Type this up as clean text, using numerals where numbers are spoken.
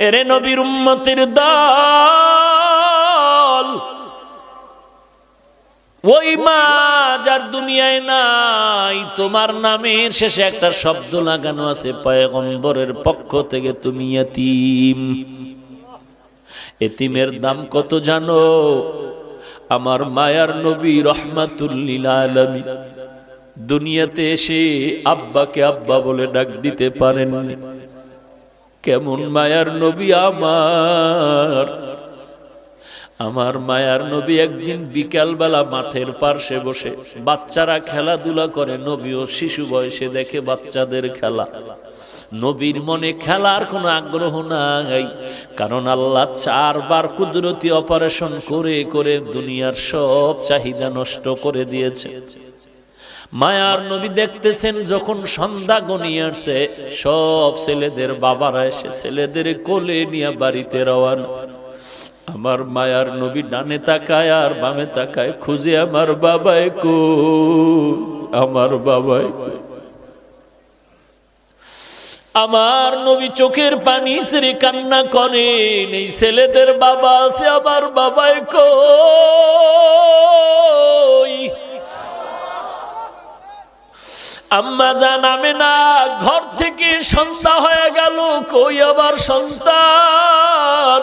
এরে নবীর উম্মতের দল, ওই মা যার দুনিয়ায় নাই, তোমার নামের শেষে একটা শব্দ লাগানো আছে পয়গম্বরের পক্ষ থেকে, তুমি ইতিম। এতিমের দাম কত জানো? আমার মায়ার নবী রাহমাতুল লিল আলামিন দুনিয়াতে এসে আব্বাকে আব্বা বলে ডাক দিতে পারেননি। কেমন মায়ার নবী আমার! আমার মায়ার নবী একদিন বিকালবেলা মাঠের পার্শ্বে বসে বাচ্চারা খেলাধুলা করে, নবীও শিশু বয়সে দেখে বাচ্চাদের খেলা। নবীর মনে খেলার কোনো আগ্রহ নাই, কারণ আল্লাহ 4 বার কুদরতি অপারেশন করে করে দুনিয়ার সব চাহিদা নষ্ট করে দিয়েছে। মায়ার নবী দেখতেছেন যখন সন্ধ্যা গনিয়ে আসছে, সব ছেলেদের বাবারা এসে ছেলেদের কোলে নিয়ে বাড়িতে রওয়ানা। আমার মায়ার নবী ডানে তাকায় আর বামে তাকায়, খুঁজে আমার বাবাই কই, আমার বাবাই কই। আমার নবী চোখের পানি ছেড়ে কান্না করেন, এই ছেলেদের বাবা আছে, আমার বাবাই কই। আম্মা জান আমেনা ঘর থেকে সন্ধ্যা হয়ে গেল, কই আবার সন্তান?